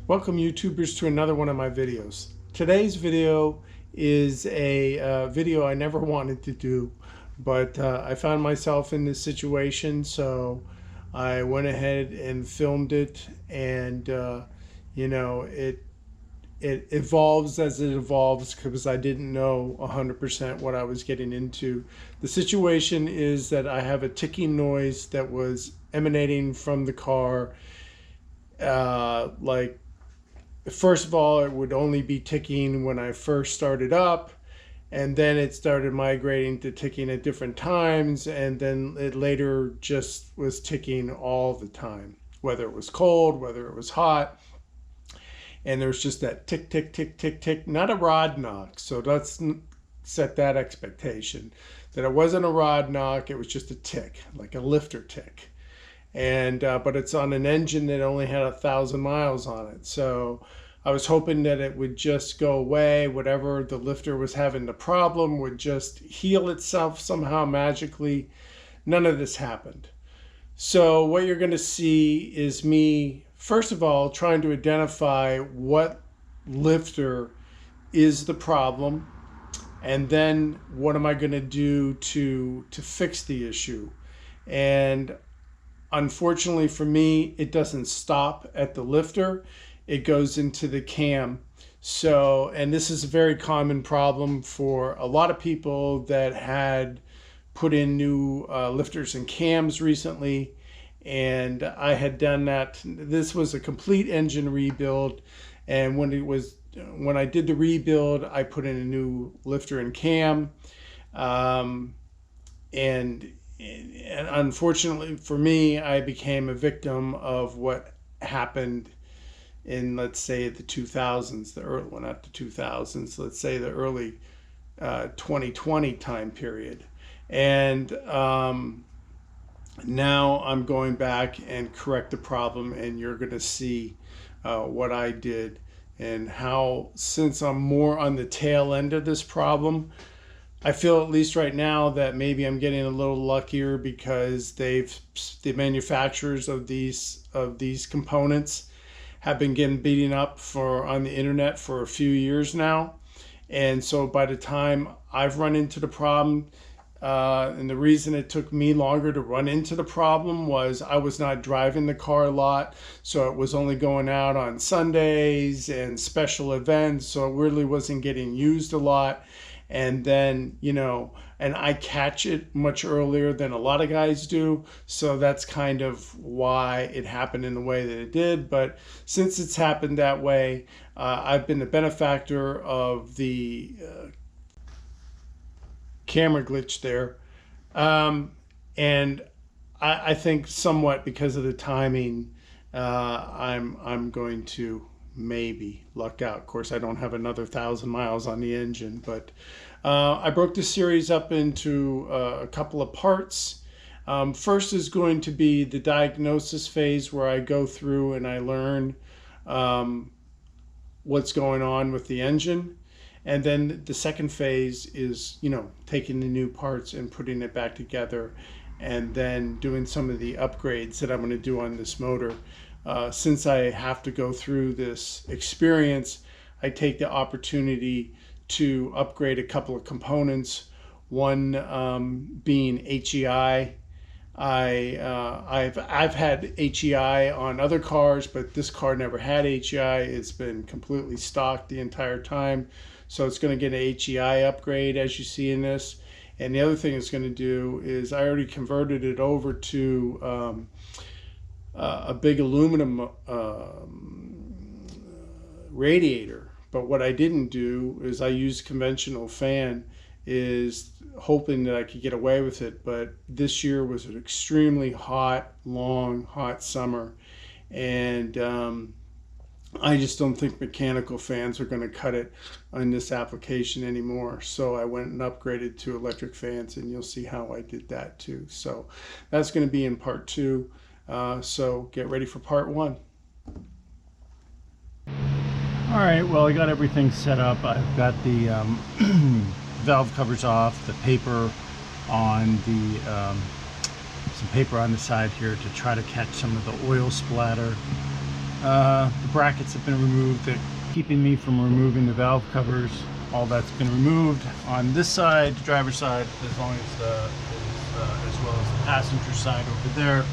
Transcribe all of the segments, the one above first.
Welcome YouTubers to another one of my videos. Today's video is a video I never wanted to do, but I found myself in this situation, so I went ahead and filmed it, and you know, it evolves as it evolves because I didn't know 100% what I was getting into. The situation is that I have a ticking noise that was emanating from the car, like, first of all, it would only be ticking when I first started up, and then it started migrating to ticking at different times, and then it later just was ticking all the time, whether it was cold, whether it was hot. And there's just that tick, tick, tick, tick, tick, not a rod knock. So let's set that expectation that it wasn't a rod knock, it was just a tick, like a lifter tick. And but it's on an engine that only had 1,000 miles on it, so I was hoping that it would just go away. Whatever the lifter was having the problem would just heal itself somehow magically. None of this happened. So what you're going to see is me, first of all, trying to identify what lifter is the problem, and then what am I going to do to fix the issue. And unfortunately for me, it doesn't stop at the lifter. It goes into the cam. So, and this is a very common problem for a lot of people that had put in new lifters and cams recently. And I had done that. This was a complete engine rebuild. And when I did the rebuild, I put in a new lifter and cam. And unfortunately for me, I became a victim of what happened in, let's say, the 2000s, the early, well, not the 2000s, let's say the early 2020 time period. And now I'm going back and correct the problem, and you're going to see what I did and how, since I'm more on the tail end of this problem, I feel at least right now that maybe I'm getting a little luckier because the manufacturers of these components have been getting beaten up on the internet for a few years now. And so by the time I've run into the problem, and the reason it took me longer to run into the problem was I was not driving the car a lot, so it was only going out on Sundays and special events, so it really wasn't getting used a lot. And then, you know, and I catch it much earlier than a lot of guys do, so that's kind of why it happened in the way that it did. But since it's happened that way, I've been the benefactor of the camera glitch there, and I think somewhat because of the timing, I'm going to maybe luck out. Of course, I don't have another 1,000 miles on the engine, but I broke the series up into a couple of parts. First is going to be the diagnosis phase, where I go through and I learn what's going on with the engine. And then the second phase is, you know, taking the new parts and putting it back together, and then doing some of the upgrades that I'm going to do on this motor. Since I have to go through this experience, I take the opportunity to upgrade a couple of components. One being HEI. I've had HEI on other cars, but this car never had HEI. It's been completely stocked the entire time, so it's going to get an HEI upgrade, as you see in this. And the other thing it's going to do is I already converted it over to a big aluminum radiator, but what I didn't do is I used conventional fan, is hoping that I could get away with it. But this year was an extremely hot, long, hot summer, and I just don't think mechanical fans are going to cut it on this application anymore. So I went and upgraded to electric fans, and you'll see how I did that too. So that's going to be in part 2. So get ready for part 1. All right, well, I got everything set up. I've got the valve covers off, the paper on the some paper on the side here to try to catch some of the oil splatter. The brackets have been removed. They're keeping me from removing the valve covers. All that's been removed on this side, the driver's side, as long as as well as the passenger side over there.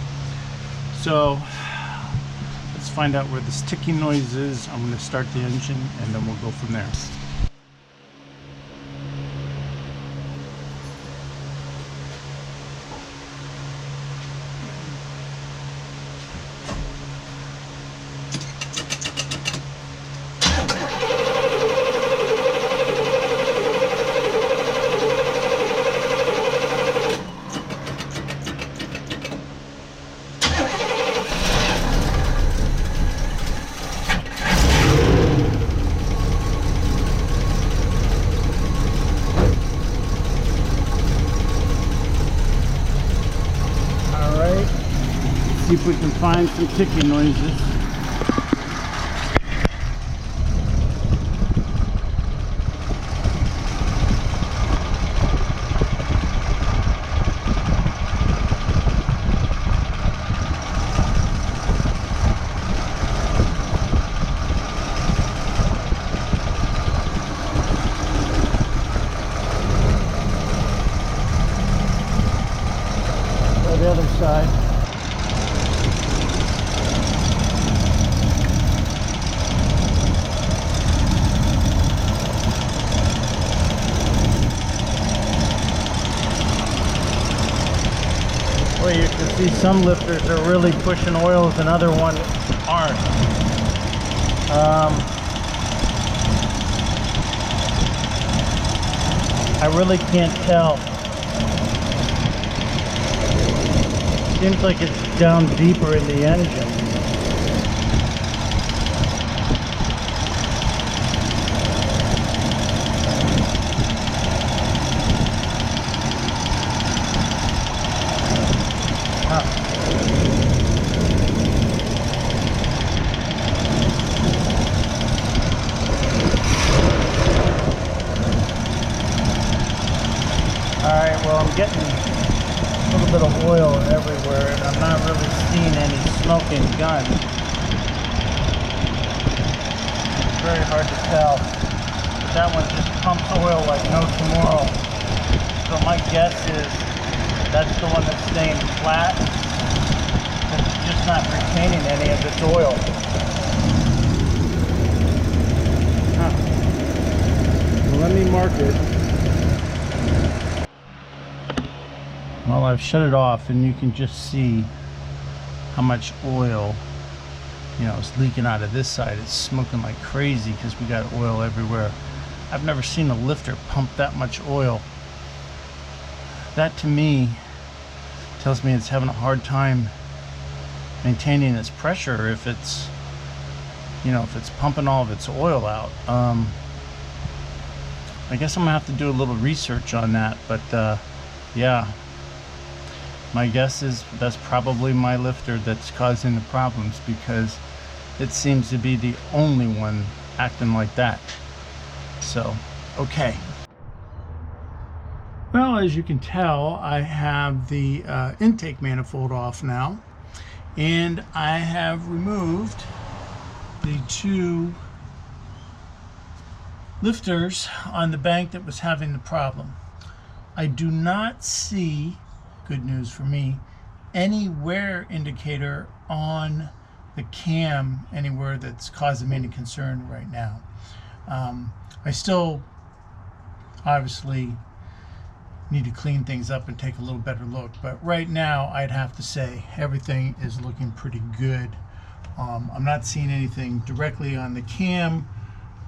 So let's find out where this ticking noise is. I'm going to start the engine and then we'll go from there. See if we can find some ticking noises. Go to the other side. Well, you can see some lifters are really pushing oils and other ones aren't. I really can't tell. Seems like it's down deeper in the engine. Alright, well, I'm getting a little bit of oil everywhere and I'm not really seeing any smoking gun. It's very hard to tell. But that one just pumps oil like no tomorrow. So my guess is that's the one that's staying flat. It's just not retaining any of its oil. Well, let me mark it. Well, I've shut it off and you can just see how much oil, you know, is leaking out of this side. It's smoking like crazy because we got oil everywhere. I've never seen a lifter pump that much oil. That to me tells me it's having a hard time maintaining its pressure if it's, you know, if it's pumping all of its oil out. I guess I'm gonna have to do a little research on that, but yeah. My guess is that's probably my lifter that's causing the problems because it seems to be the only one acting like that. So, okay. Well, as you can tell, I have the intake manifold off now, and I have removed the two lifters on the bank that was having the problem. I do not see, good news for me, any wear indicator on the cam anywhere that's causing me any concern right now. I still obviously need to clean things up and take a little better look, but right now I'd have to say everything is looking pretty good. I'm not seeing anything directly on the cam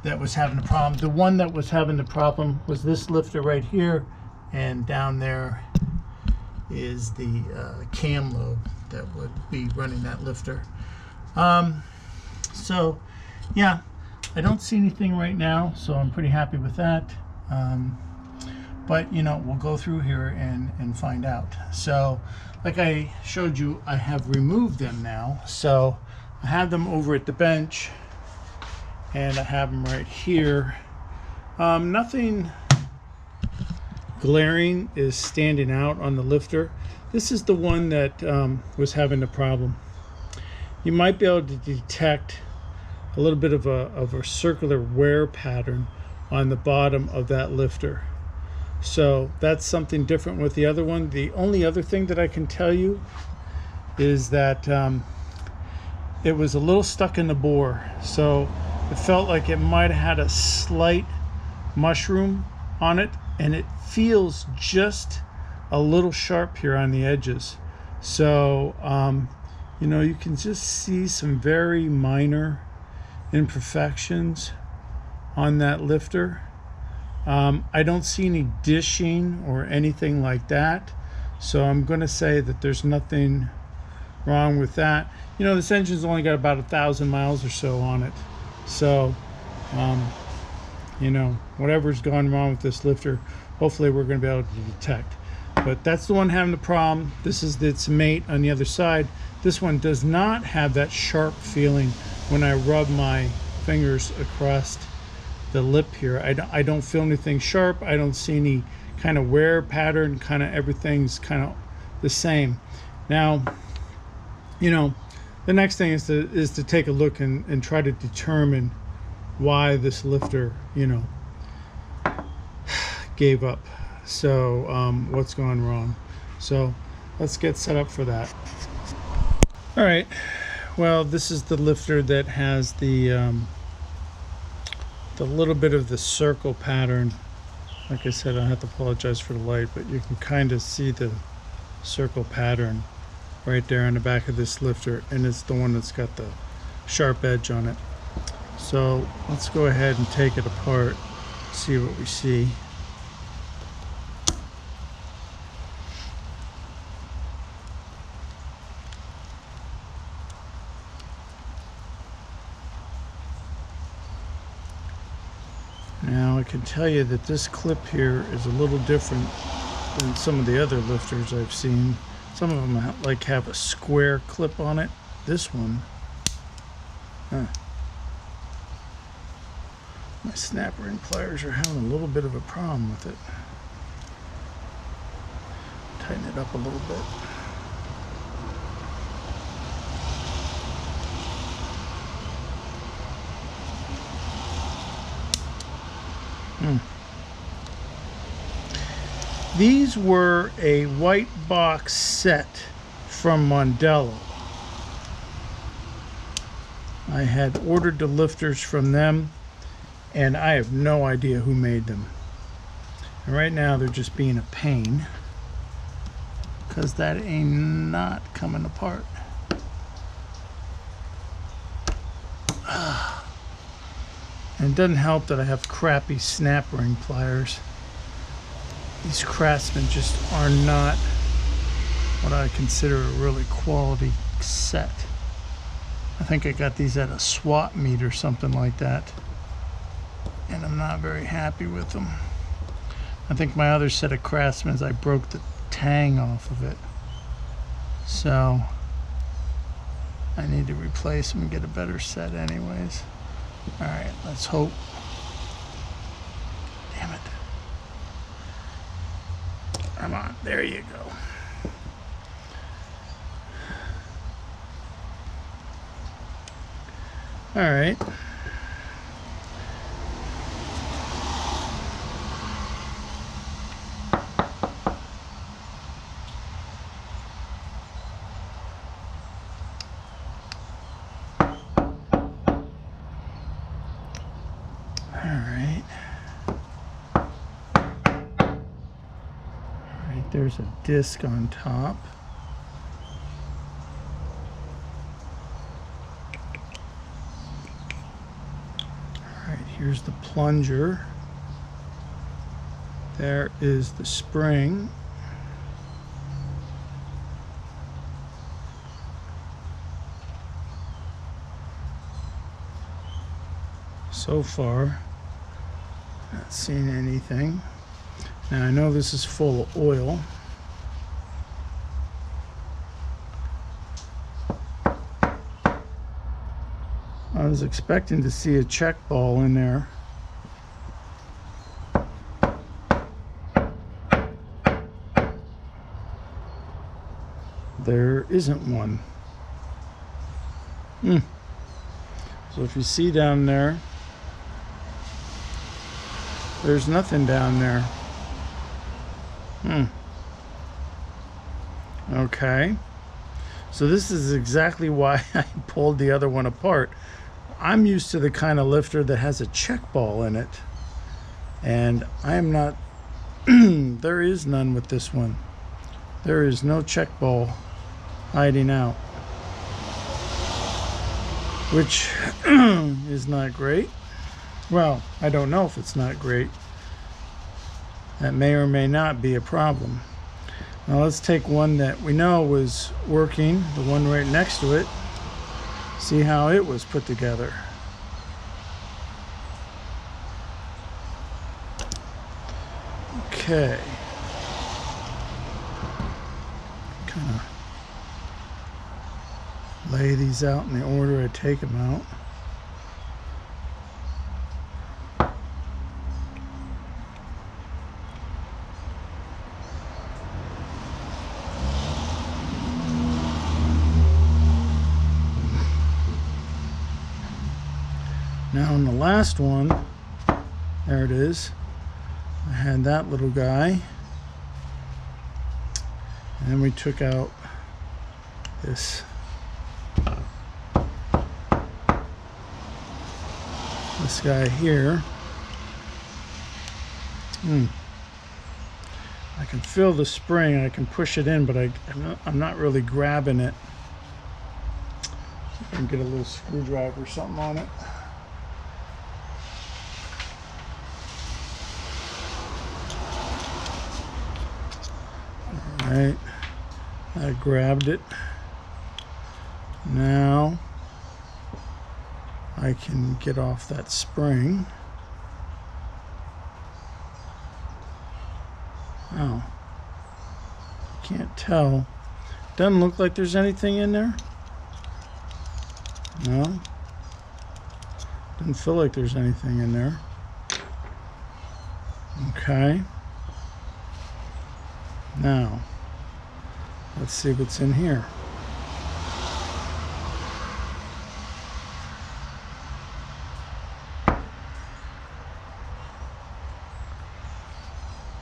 that was having a problem. The one that was having the problem was this lifter right here, and down there is the cam lobe that would be running that lifter. So yeah, I don't see anything right now, so I'm pretty happy with that. But you know, we'll go through here and find out. So like I showed you, I have removed them now. So I have them over at the bench and I have them right here. Nothing glaring is standing out on the lifter. This is the one that was having the problem. You might be able to detect a little bit of a circular wear pattern on the bottom of that lifter. So that's something different with the other one. The only other thing that I can tell you is that it was a little stuck in the bore. So it felt like it might have had a slight mushroom on it, and it feels just a little sharp here on the edges. So you know, you can just see some very minor imperfections on that lifter. I don't see any dishing or anything like that, so I'm going to say that there's nothing wrong with that. You know, this engine's only got about 1,000 miles or so on it, so you know, whatever's gone wrong with this lifter, hopefully we're going to be able to detect. But that's the one having the problem. This is its mate on the other side. This one does not have that sharp feeling when I rub my fingers across the lip here. I don't feel anything sharp. I don't see any kind of wear pattern. Kind of everything's kind of the same. Now, you know, the next thing is to take a look and try to determine why this lifter, you know, gave up. So what's gone wrong? So let's get set up for that. All right, well, this is the lifter that has the little bit of the circle pattern. Like I said, I have to apologize for the light, but you can kind of see the circle pattern right there on the back of this lifter, and it's the one that's got the sharp edge on it. So let's go ahead and take it apart, see what we see. Now I can tell you that this clip here is a little different than some of the other lifters I've seen. Some of them have a square clip on it. This one, my snap ring pliers are having a little bit of a problem with it. Tighten it up a little bit. These were a white box set from Mondello. I had ordered the lifters from them, and I have no idea who made them. And right now they're just being a pain because that ain't not coming apart. And it doesn't help that I have crappy snap ring pliers. These Craftsman just are not what I consider a really quality set. I think I got these at a swap meet or something like that, and I'm not very happy with them. I think my other set of Craftsmans, I broke the tang off of it, so I need to replace them and get a better set anyways. All right, let's hope. Damn it. Come on, there you go. All right. There's a disc on top. All right, here's the plunger. There is the spring. So far, not seen anything. Now I know this is full of oil. I was expecting to see a check ball in there. There isn't one. So if you see down there, there's nothing down there. Okay. So this is exactly why I pulled the other one apart. I'm used to the kind of lifter that has a check ball in it. And I am not, there is none with this one. There is no check ball hiding out, which is not great. Well, I don't know if it's not great. That may or may not be a problem. Now let's take one that we know was working, the one right next to it, see how it was put together. Okay. Kind of lay these out in the order I take them out. Now on the last one, there it is. I had that little guy. And then we took out this guy here. I can feel the spring. I can push it in, but I'm not really grabbing it. I can get a little screwdriver or something on it. All right, I grabbed it. Now I can get off that spring. Oh, can't tell. Doesn't look like there's anything in there. No, doesn't feel like there's anything in there. Okay. Now, let's see what's in here.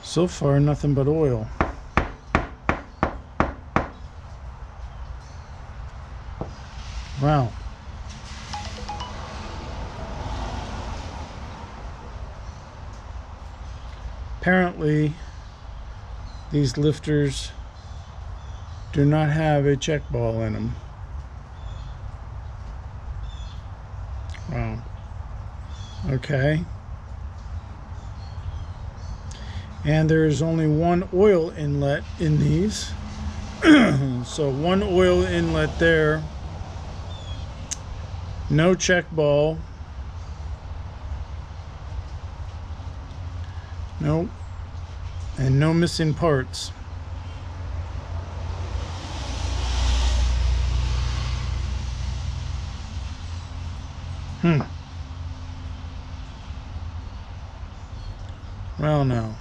So far, nothing but oil. Wow. Apparently, these lifters do not have a check ball in them. Wow. Okay. And there is only one oil inlet in these. So one oil inlet there. No check ball. Nope. And no missing parts. Well, now.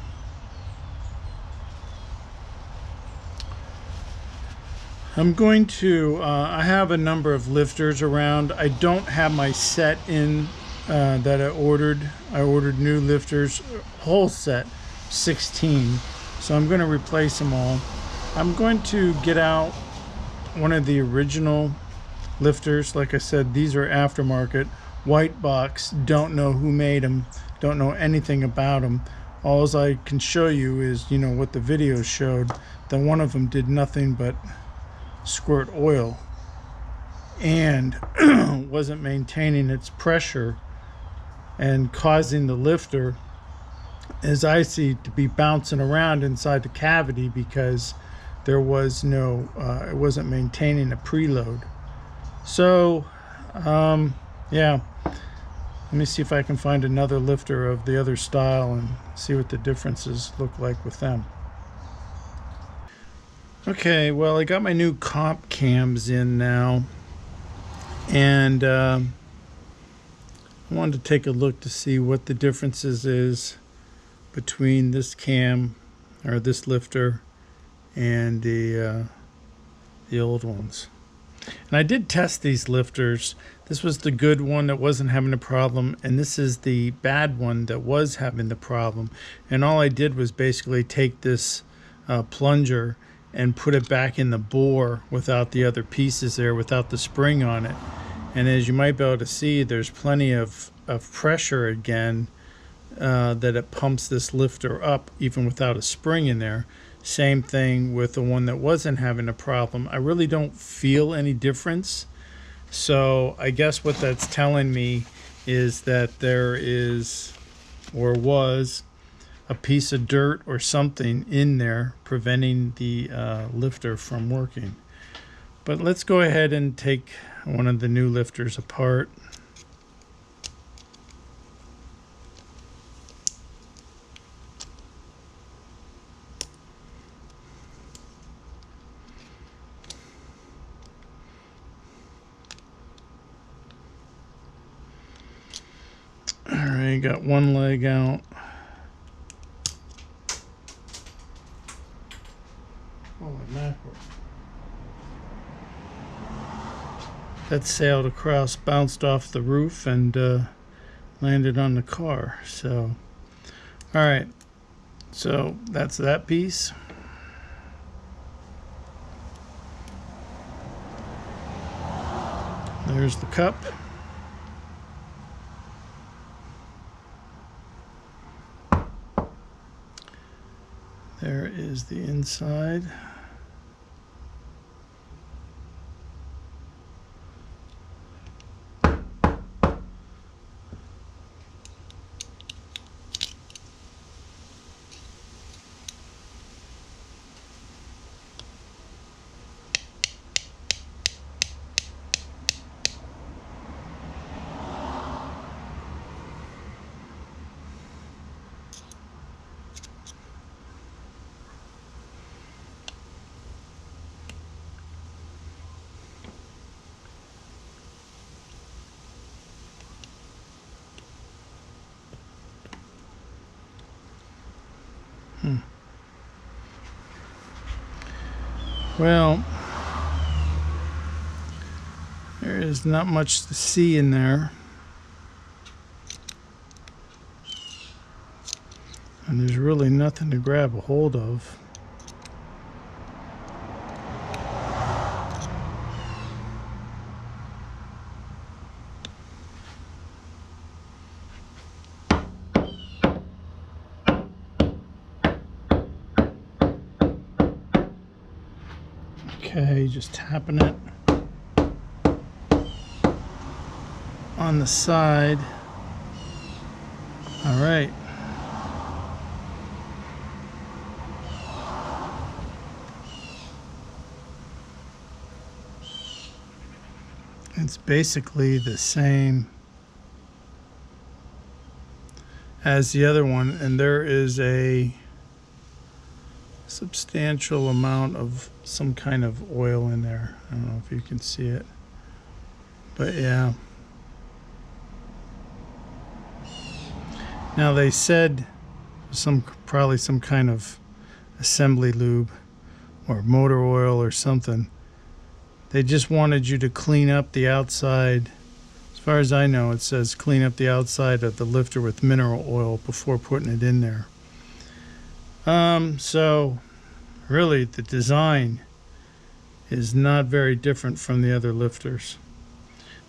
I'm going to, I have a number of lifters around. I don't have my set in that I ordered. I ordered new lifters, whole set, 16. So I'm going to replace them all. I'm going to get out one of the original lifters. Like I said, these are aftermarket, white box. Don't know who made them. Don't know anything about them. All I can show you is, you know, what the video showed. That one of them did nothing but squirt oil and wasn't maintaining its pressure and causing the lifter, as I see, to be bouncing around inside the cavity because there was no it wasn't maintaining a preload. So yeah, let me see if I can find another lifter of the other style and see what the differences look like with them. Okay, well, I got my new comp cams in now, and I wanted to take a look to see what the differences is between this cam, or this lifter, and the old ones. And I did test these lifters. This was the good one that wasn't having a problem, and this is the bad one that was having the problem. And all I did was basically take this plunger and put it back in the bore without the other pieces there, without the spring on it. And as you might be able to see, there's plenty of pressure again that it pumps this lifter up even without a spring in there. Same thing with the one that wasn't having a problem. I really don't feel any difference. So I guess what that's telling me is that there is, or was, a piece of dirt or something in there preventing the lifter from working. But let's go ahead and take one of the new lifters apart. Alright, got one leg out. Holy mackerel. That sailed across, bounced off the roof, and landed on the car. So, alright. So, that's that piece. There's the cup. There is the inside. Well, there is not much to see in there. And there's really nothing to grab a hold of. Okay, just tapping it on the side. All right. It's basically the same as the other one, and there is a substantial amount of some kind of oil in there. I don't know if you can see it, but yeah. Now they said probably some kind of assembly lube or motor oil or something. They just wanted you to clean up the outside. As far as I know, it says clean up the outside of the lifter with mineral oil before putting it in there. So really the design is not very different from the other lifters.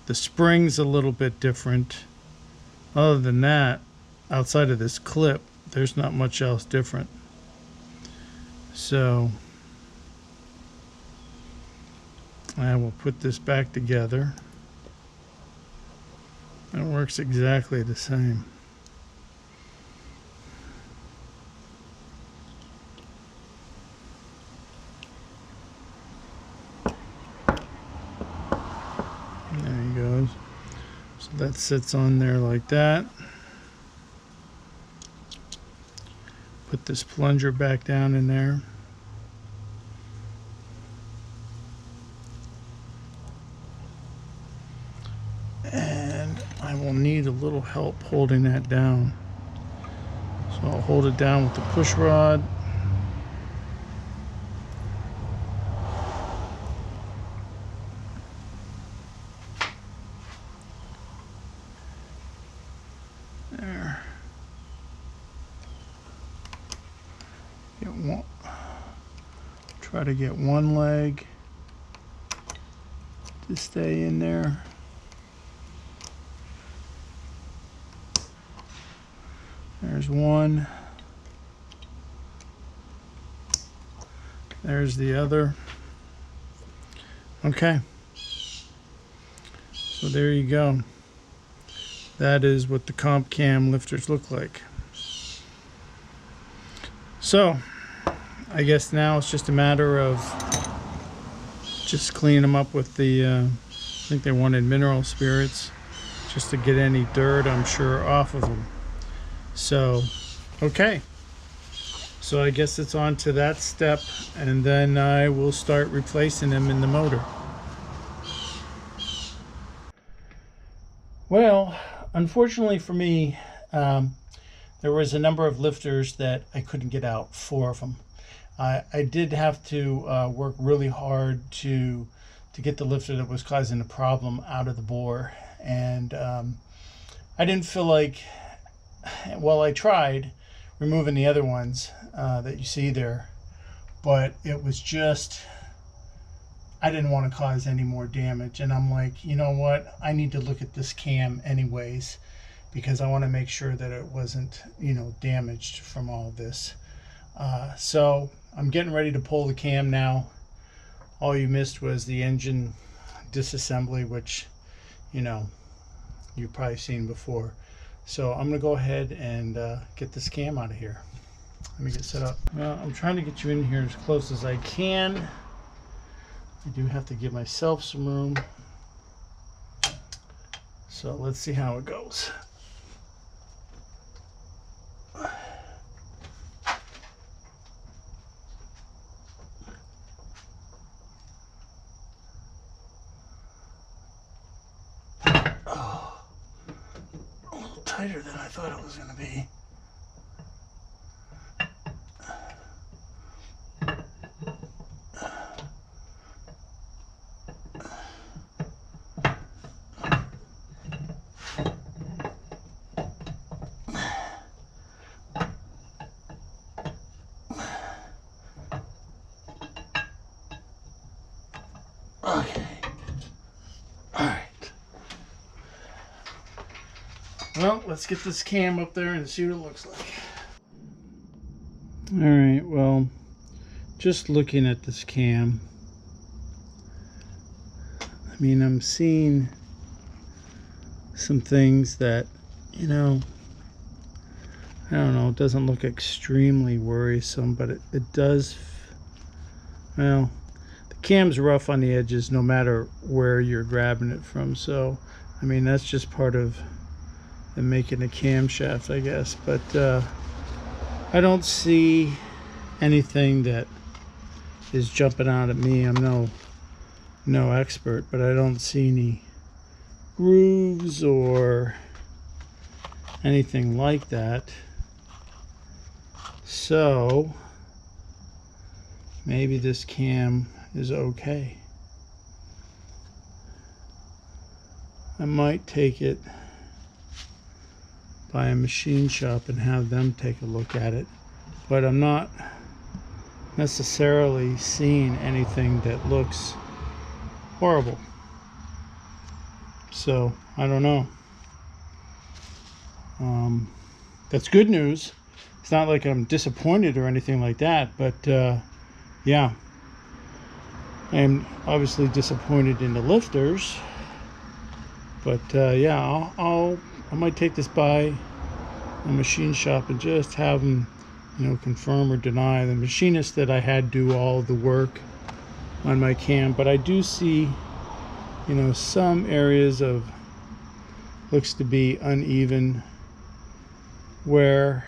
The spring's a little bit different. Other than that, outside of this clip, there's not much else different. So I will put this back together. It works exactly the same. There he goes. So that sits on there like that. Put this plunger back down in there. And I will need a little help holding that down. So I'll hold it down with the push rod. There. Get one. Try to get one leg to stay in there. There's one. There's the other. Okay. So there you go. That is what the comp cam lifters look like. So I guess now it's just a matter of just cleaning them up with the, I think they wanted mineral spirits, just to get any dirt, I'm sure, off of them. So, okay. So I guess it's on to that step, and then I will start replacing them in the motor. Well, unfortunately for me, there was a number of lifters that I couldn't get out, 4 of them. I did have to work really hard to get the lifter that was causing the problem out of the bore, and I didn't feel like, well, I tried removing the other ones that you see there, but it was just, I didn't want to cause any more damage. And I'm like, you know what, I need to look at this cam anyways, because I want to make sure that it wasn't, you know, damaged from all this. So I'm getting ready to pull the cam now. All you missed was the engine disassembly, which, you know, you've probably seen before. So I'm gonna go ahead and get this cam out of here. Let me get set up. Well, I'm trying to get you in here as close as I can. I do have to give myself some room. So let's see how it goes. Tighter than I thought it was going to be. Okay. All right. Well, let's get this cam up there and see what it looks like. All right, well, just looking at this cam, I mean, I'm seeing some things that, you know, I don't know, it doesn't look extremely worrisome, but it does, well, the cam's rough on the edges no matter where you're grabbing it from. So, I mean, that's just part of and making a camshaft, I guess. But I don't see anything that is jumping out at me. I'm no expert, but I don't see any grooves or anything like that. So maybe this cam is okay. I might take it by a machine shop and have them take a look at it, but I'm not necessarily seeing anything that looks horrible. So I don't know. That's good news. It's not like I'm disappointed or anything like that, but yeah, I'm obviously disappointed in the lifters. But yeah, I might take this by a machine shop and just have them, you know, confirm or deny. The machinist that I had do all the work on my cam, but I do see, you know, some areas of looks to be uneven wear,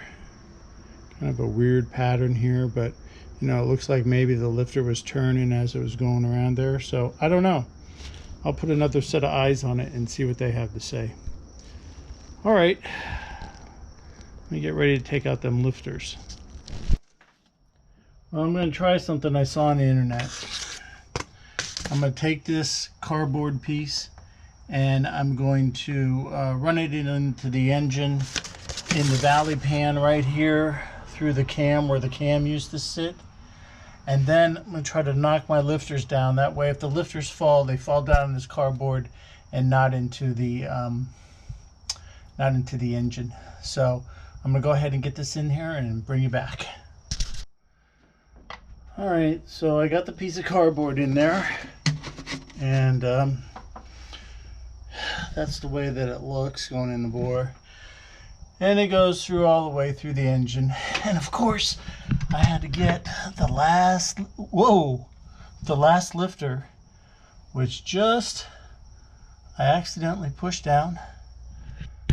kind of a weird pattern here, but you know, it looks like maybe the lifter was turning as it was going around there. So I don't know. I'll put another set of eyes on it and see what they have to say. All right, let me get ready to take out them lifters. Well, I'm going to try something I saw on the internet. I'm going to take this cardboard piece and I'm going to run it into the engine in the valley pan right here through the cam where the cam used to sit. And then I'm going to try to knock my lifters down. That way if the lifters fall, they fall down in this cardboard and not into the engine. So I'm going to go ahead and get this in here and bring you back. All right, so I got the piece of cardboard in there, and that's the way that it looks going in the bore. And it goes through all the way through the engine. And of course, I had to get the last lifter, which I accidentally pushed down.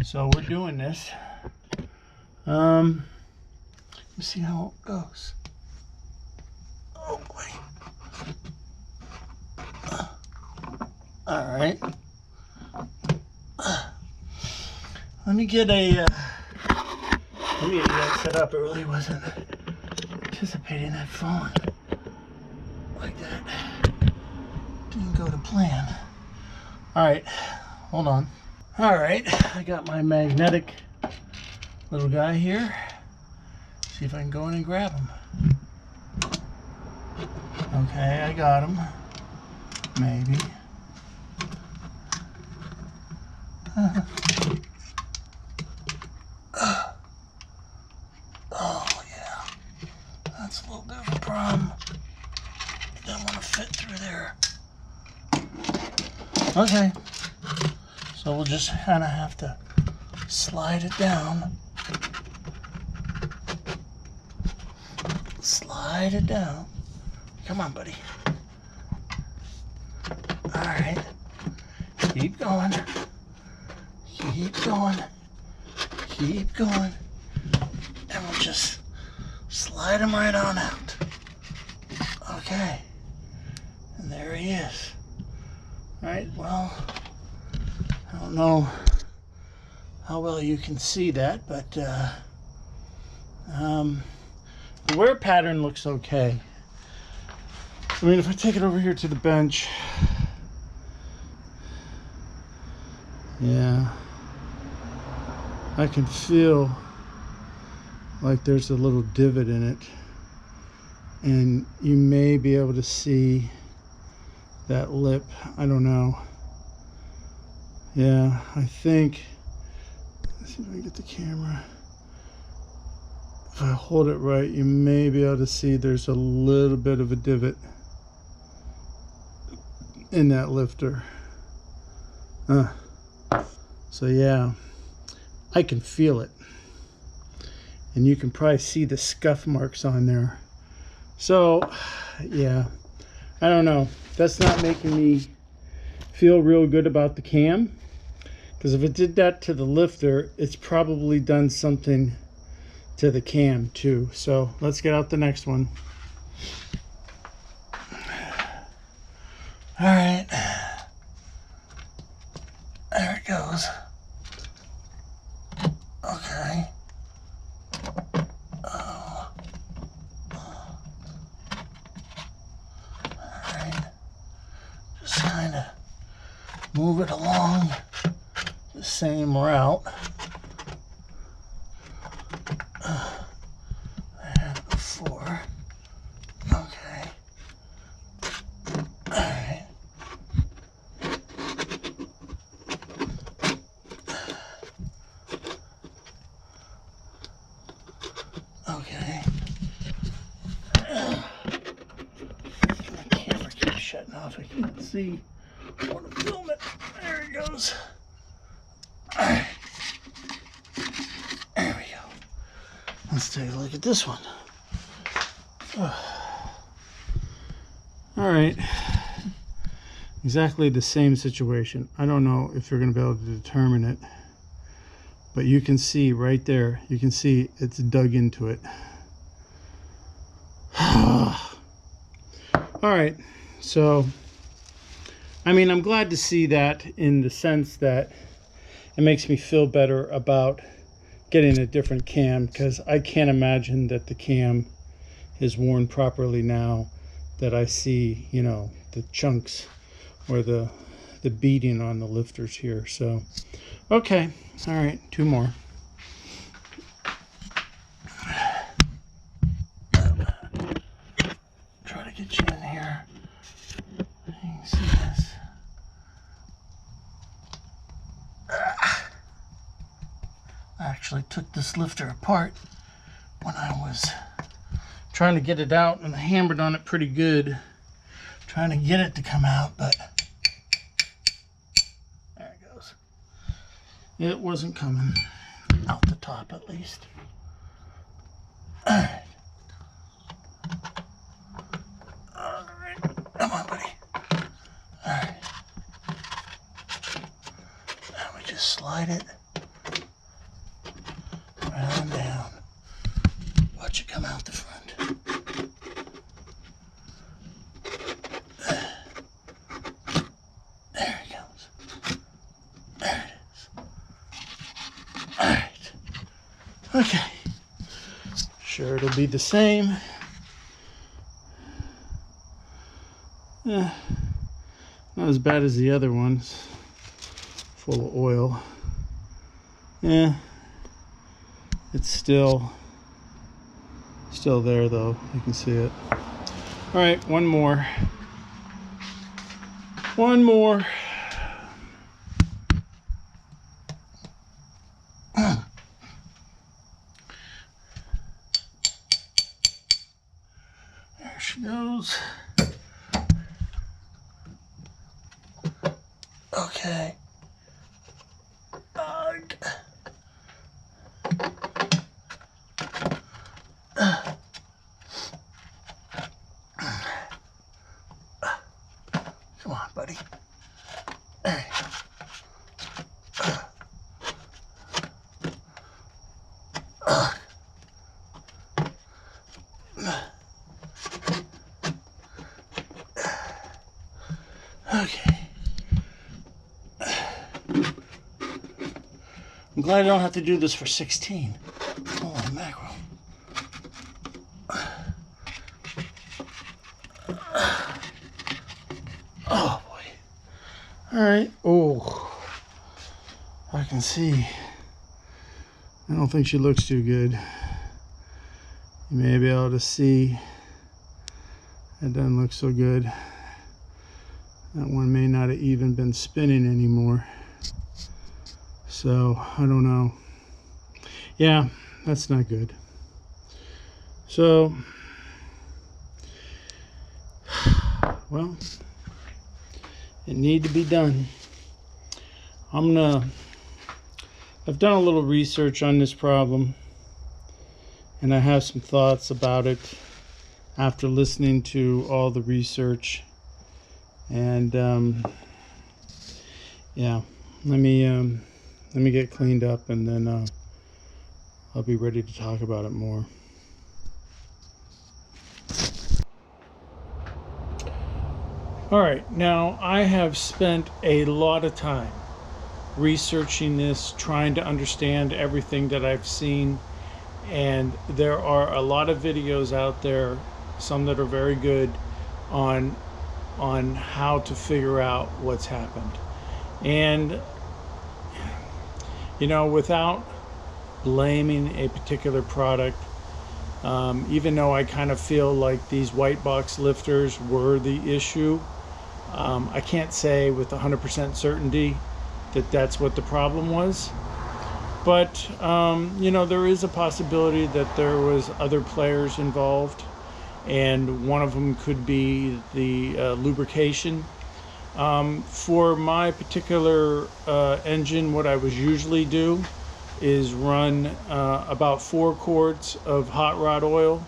So we're doing this. Let's see how it goes. Oh boy. All right. Let me get that set up. It really wasn't anticipating that falling like that. Didn't go to plan. All right, hold on. All right, I got my magnetic little guy here. See if I can go in and grab him. Okay, I got him. Maybe. Oh yeah, that's a little bit of a problem. Don't want to fit through there. Okay, so we'll just kind of have to slide it down. Slide it down. Come on, buddy. All right, keep going. Keep going. Keep going. And we'll just slide him right on out. Okay. And there he is. All right, well, I don't know how well you can see that, but the wear pattern looks okay. I mean, if I take it over here to the bench, yeah, I can feel like there's a little divot in it, and you may be able to see that lip. I don't know. Yeah, I think, let's see if I can get the camera. If I hold it right, you may be able to see there's a little bit of a divot in that lifter. So yeah, I can feel it. And you can probably see the scuff marks on there. So yeah, I don't know. That's not making me feel real good about the cam. Because if it did that to the lifter, it's probably done something to the cam too. So let's get out the next one. All right. There it goes. Okay. Oh. Alright. Just kind of move it along the same route I had before. Okay. Alright. Okay. The camera keeps shutting off. I can't see. I want to film it. There it goes. Alright. There we go. Let's take a look at this one. Alright. Exactly the same situation. I don't know if you're going to be able to determine it. But you can see right there, you can see it's dug into it. Alright, so, I mean, I'm glad to see that in the sense that it makes me feel better about getting a different cam, because I can't imagine that the cam is worn properly now that I see, you know, the chunks or the beading on the lifters here. So, okay. All right, two more. I actually took this lifter apart when I was trying to get it out, and I hammered on it pretty good, trying to get it to come out, but there it goes. It wasn't coming out the top, at least. All right. All right. Come on, buddy. All right. Now we just slide it right on down. Watch it come out the front. There it goes. There it is. All right. Okay. Sure, it'll be the same. Not as bad as the other ones. Full of oil. Yeah. It's still there though. You can see it. All right, one more. One more. There she goes. Okay. Come on, buddy. There you go. Okay. I'm glad I don't have to do this for 16. Holy mackerel. Oh boy. Alright. Oh. I can see. I don't think she looks too good. You may be able to see. It doesn't look so good. That one may not have even been spinning anymore. So, I don't know. Yeah, that's not good. So, well, it need to be done. I've done a little research on this problem, and I have some thoughts about it after listening to all the research. And yeah, let me get cleaned up, and then I'll be ready to talk about it more. All right, now I have spent a lot of time researching this, trying to understand everything that I've seen, and there are a lot of videos out there, some that are very good, on how to figure out what's happened. And you know, without blaming a particular product, even though I kind of feel like these white box lifters were the issue, I can't say with 100% certainty that that's what the problem was. But you know, there is a possibility that there was other players involved, and one of them could be the lubrication. For my particular engine, what I would usually do is run about 4 quarts of hot rod oil,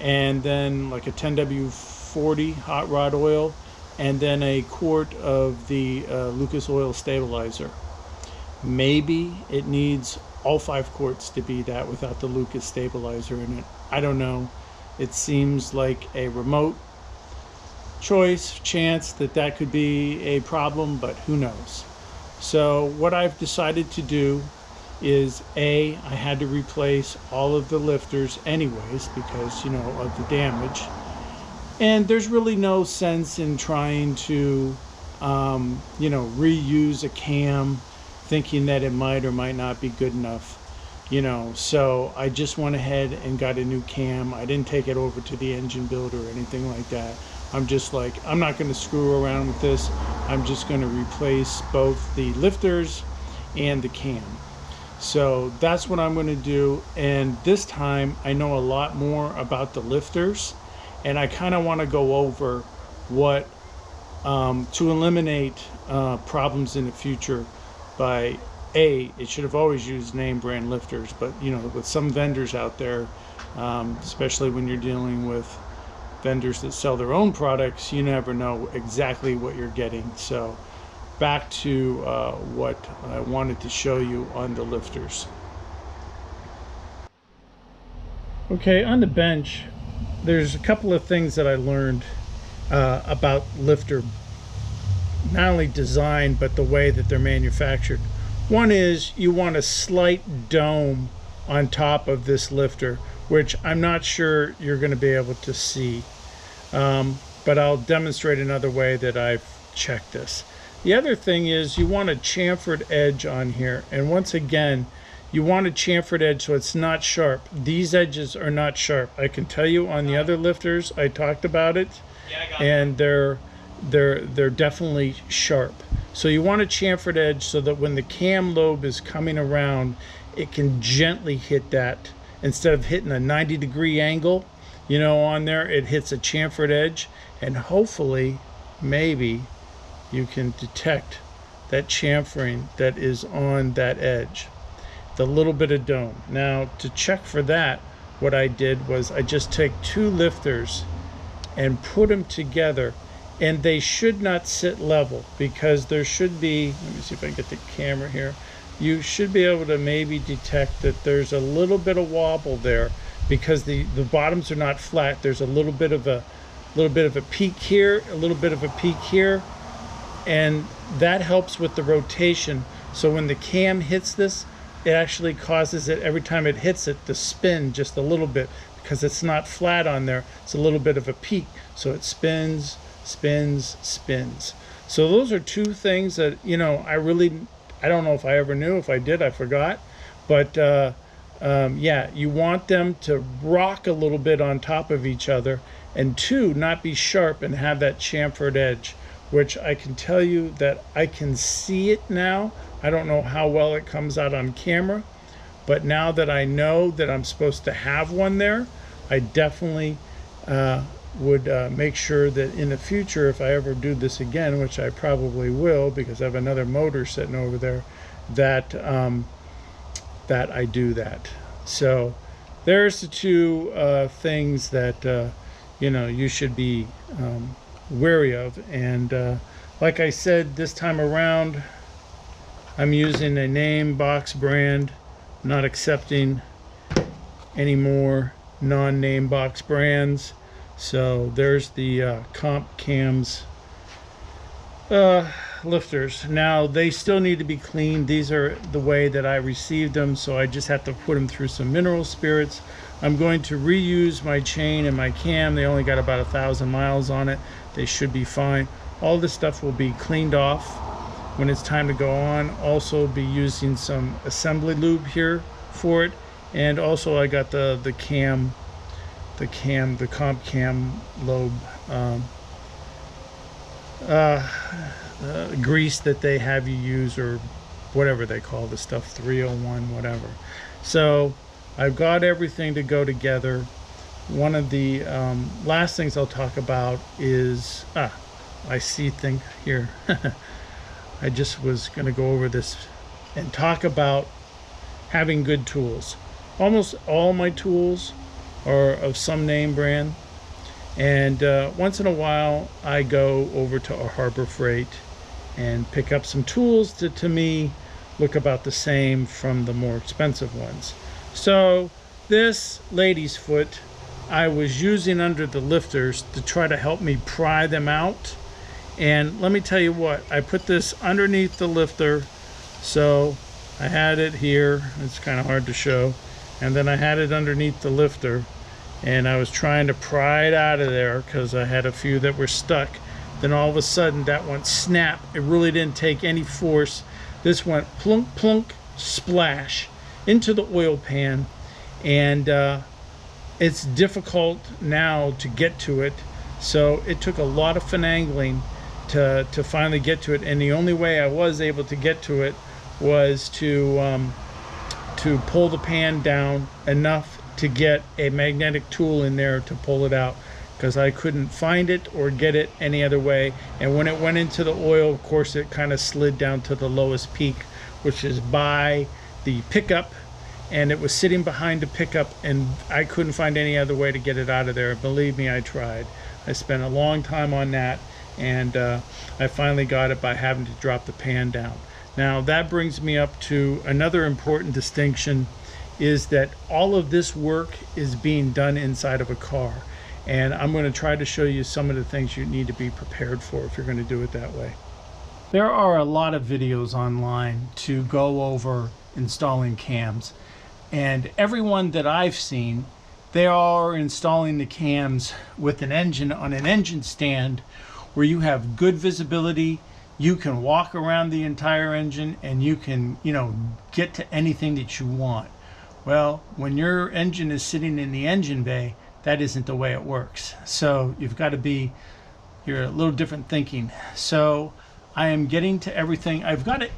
and then like a 10W40 hot rod oil, and then a quart of the Lucas oil stabilizer. Maybe it needs all 5 quarts to be that without the Lucas stabilizer in it. I don't know. It seems like a remote chance that could be a problem, but who knows. So what I've decided to do is, I had to replace all of the lifters anyways because, you know, of the damage, and there's really no sense in trying to you know, reuse a cam thinking that it might or might not be good enough, you know. So I just went ahead and got a new cam. I didn't take it over to the engine builder or anything like that. I'm just like, I'm not going to screw around with this. I'm just going to replace both the lifters and the cam. So that's what I'm going to do. And this time I know a lot more about the lifters, and I kind of want to go over what to eliminate problems in the future by it should have always used name brand lifters, but you know, with some vendors out there, especially when you're dealing with vendors that sell their own products, you never know exactly what you're getting. So back to what I wanted to show you on the lifters. Okay, on the bench, there's a couple of things that I learned about lifter, not only design, but the way that they're manufactured. One is you want a slight dome on top of this lifter, which I'm not sure you're going to be able to see. But I'll demonstrate another way that I've checked this. The other thing is you want a chamfered edge on here. And once again, you want a chamfered edge so it's not sharp. These edges are not sharp. I can tell you on the other lifters, I talked about it, and they're definitely sharp. So you want a chamfered edge so that when the cam lobe is coming around, it can gently hit that. Instead of hitting a 90-degree angle, you know, on there, it hits a chamfered edge, and hopefully, maybe, you can detect that chamfering that is on that edge. The little bit of dome. Now, to check for that, what I did was I just take two lifters and put them together, and they should not sit level because there should be, let me see if I can get the camera here, you should be able to maybe detect that there's a little bit of wobble there because the bottoms are not flat. There's a little bit of a peak here, a little bit of a peak here, and that helps with the rotation. So when the cam hits this, it actually causes it, every time it hits it, to spin just a little bit because it's not flat on there. It's a little bit of a peak, so it spins, spins, spins. So those are two things that, you know, I don't know if I ever knew. If I did, I forgot. But yeah, you want them to rock a little bit on top of each other, and two, not be sharp and have that chamfered edge, which I can tell you that I can see it now. I don't know how well it comes out on camera, but now that I know that I'm supposed to have one there, I definitely would make sure that in the future, if I ever do this again, which I probably will because I have another motor sitting over there, that that I do that. So there's the two things that you know, you should be wary of. And like I said, this time around, I'm using a name box brand, not accepting any more non-name box brands. So there's the Comp Cams lifters. Now they still need to be cleaned. These are the way that I received them, so I just have to put them through some mineral spirits. I'm going to reuse my chain and my cam. They only got about 1,000 miles on it. They should be fine. All this stuff will be cleaned off when it's time to go on. Also be using some assembly lube here for it. And also I got the Comp Cam lobe grease that they have you use, or whatever they call the stuff, 301 whatever. So I've got everything to go together. One of the last things I'll talk about is I see thing here. I just was going to go over this and talk about having good tools. Almost all my tools are of some name brand, and once in a while I go over to a Harbor Freight and pick up some tools that to me look about the same from the more expensive ones. So this lady's foot I was using under the lifters to try to help me pry them out. And let me tell you what, I put this underneath the lifter, so I had it here, it's kind of hard to show, and then I had it underneath the lifter, and I was trying to pry it out of there because I had a few that were stuck. Then all of a sudden that went snap. It really didn't take any force. This went plunk plunk splash into the oil pan, and it's difficult now to get to it, so it took a lot of finagling to finally get to it. And the only way I was able to get to it was to to pull the pan down enough to get a magnetic tool in there to pull it out, because I couldn't find it or get it any other way. And when it went into the oil, of course, it kind of slid down to the lowest peak, which is by the pickup, and it was sitting behind the pickup, and I couldn't find any other way to get it out of there. Believe me, I tried. I spent a long time on that, and I finally got it by having to drop the pan down. Now that brings me up to another important distinction, is that all of this work is being done inside of a car. And I'm going to try to show you some of the things you need to be prepared for if you're going to do it that way. There are a lot of videos online to go over installing cams. And everyone that I've seen, they are installing the cams with an engine on an engine stand where you have good visibility. You can walk around the entire engine and you can, get to anything that you want. Well, when your engine is sitting in the engine bay, that isn't the way it works. So you've got to be, you're a little different thinking. So I am getting to everything. I've got it,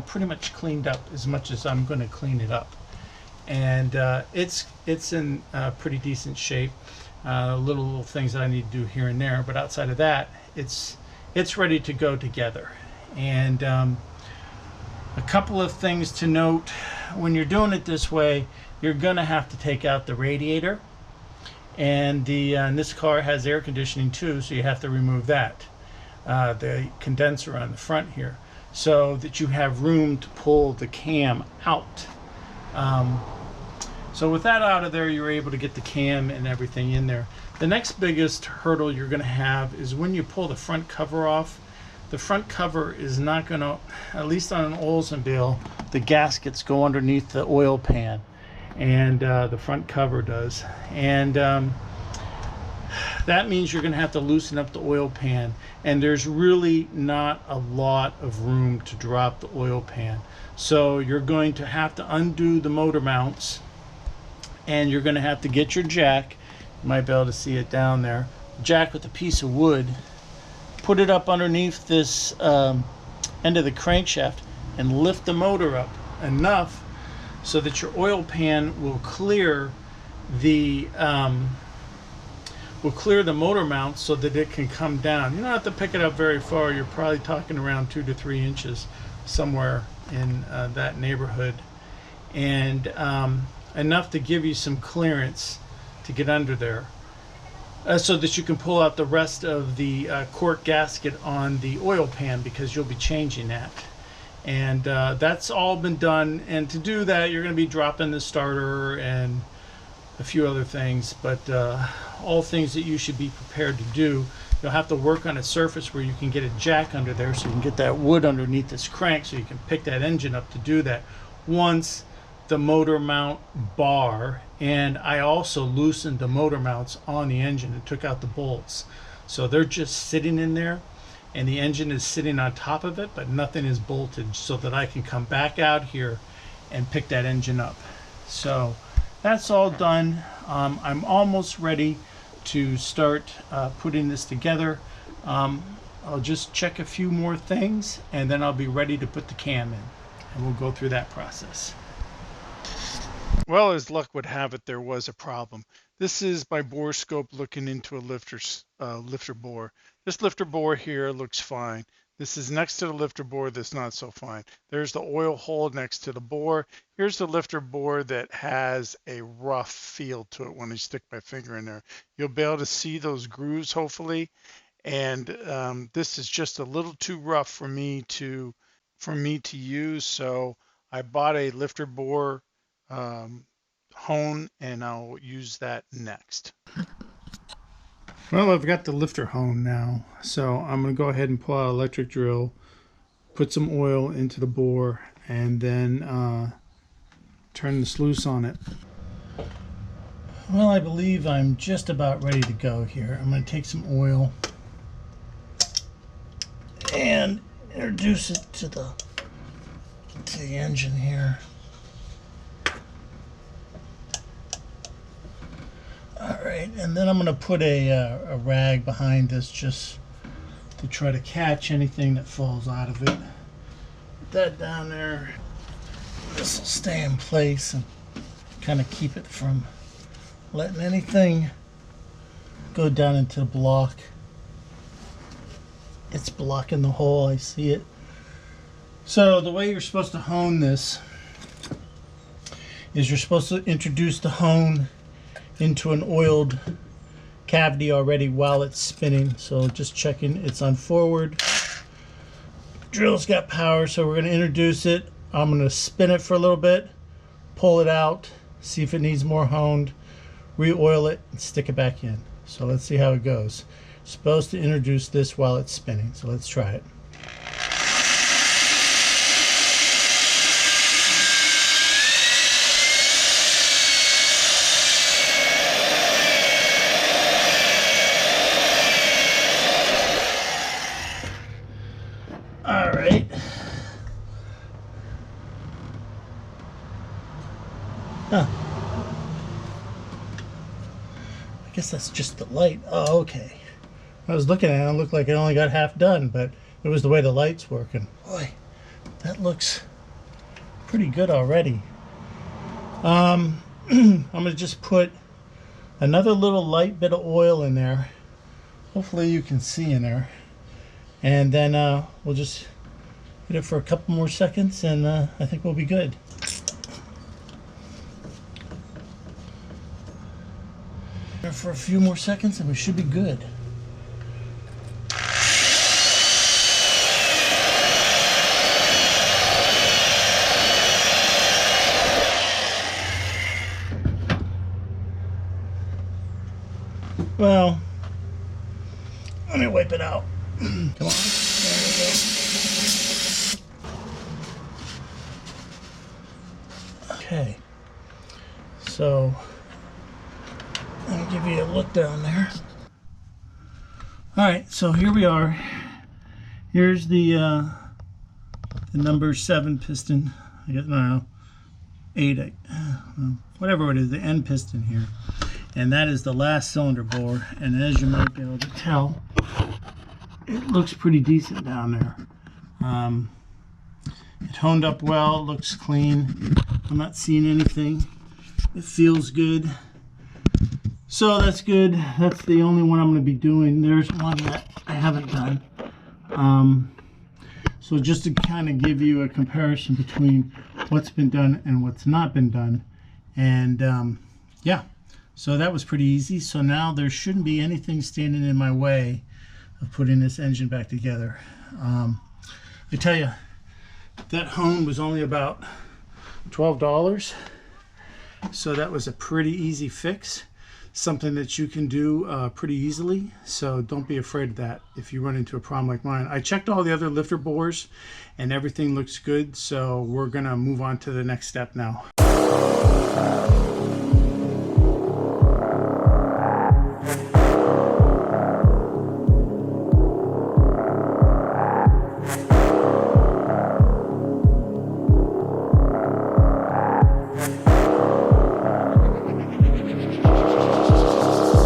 pretty much cleaned up as much as I'm going to clean it up. And it's in pretty decent shape. Little things that I need to do here and there, but outside of that, it's ready to go together. And a couple of things to note: when you're doing it this way, you're going to have to take out the radiator. And this car has air conditioning too, so you have to remove that, the condenser on the front here, so that you have room to pull the cam out. So with that out of there, you're able to get the cam and everything in there. The next biggest hurdle you're going to have is when you pull the front cover off. The front cover is not going to, at least on an Oldsmobile, the gaskets go underneath the oil pan. And the front cover does, and that means you're going to have to loosen up the oil pan, and there's really not a lot of room to drop the oil pan. So you're going to have to undo the motor mounts, and you're going to have to get your jack. You might be able to see it down there, jack with a piece of wood, put it up underneath this end of the crankshaft and lift the motor up enough so that your oil pan will clear the motor mount so that it can come down. You don't have to pick it up very far. You're probably talking around 2 to 3 inches, somewhere in that neighborhood, and enough to give you some clearance to get under there, so that you can pull out the rest of the cork gasket on the oil pan, because you'll be changing that. And that's all been done, and to do that you're going to be dropping the starter and a few other things, but all things that you should be prepared to do. You'll have to work on a surface where you can get a jack under there, so you can get that wood underneath this crank so you can pick that engine up to do that. Once the motor mount bar, and I also loosened the motor mounts on the engine and took out the bolts, so they're just sitting in there, and the engine is sitting on top of it, but nothing is bolted, so that I can come back out here and pick that engine up. So that's all done. I'm almost ready to start putting this together. I'll just check a few more things, and then I'll be ready to put the cam in, and we'll go through that process. Well, as luck would have it, there was a problem. This is my bore scope looking into a lifter bore. This lifter bore here looks fine. This is next to the lifter bore that's not so fine. There's the oil hole next to the bore. Here's the lifter bore that has a rough feel to it when I stick my finger in there. You'll be able to see those grooves, hopefully. And this is just a little too rough for me to use. So I bought a lifter bore hone, and I'll use that next. Well, I've got the lifter hone now, so I'm going to go ahead and pull out an electric drill, put some oil into the bore, and then turn the sluice on it. Well, I believe I'm just about ready to go here. I'm going to take some oil and introduce it to the engine here. Alright, and then I'm going to put a rag behind this just to try to catch anything that falls out of it. Put that down there. this will stay in place and kind of keep it from letting anything go down into the block. It's blocking the hole, I see it. So the way you're supposed to hone this is you're supposed to introduce the hone into an oiled cavity already while it's spinning. So just checking it's on forward. Drill's got power, so we're going to introduce it. I'm going to spin it for a little bit, pull it out, see if it needs more honed, re-oil it, and stick it back in. So let's see how it goes. Supposed to introduce this while it's spinning, so let's try it. All right. Huh. I guess that's just the light. Oh, okay. I was looking at it, it looked like it only got half done, but it was the way the light's working. Boy, that looks pretty good already. I'm gonna just put another little light bit of oil in there. Hopefully you can see in there. And then we'll just hit it for a couple more seconds, and I think we'll be good. For a few more seconds and we should be good. Well, let me wipe it out. Come on. There we go. Okay. So let me give you a look down there. Alright, so here we are. Here's the number 7 piston. I guess, no, 8, whatever it is, the end piston here. And that is the last cylinder bore. And as you might be able to tell, it looks pretty decent down there. It honed up well, looks clean. I'm not seeing anything. It feels good. So that's good. That's the only one I'm going to be doing. There's one that I haven't done. So just to kind of give you a comparison between what's been done and what's not been done. And yeah, so that was pretty easy. So now there shouldn't be anything standing in my way of putting this engine back together. I tell you, that hone was only about $12. So that was a pretty easy fix. Something that you can do pretty easily, so don't be afraid of that if you run into a problem like mine. I checked all the other lifter bores and everything looks good, so we're gonna move on to the next step now.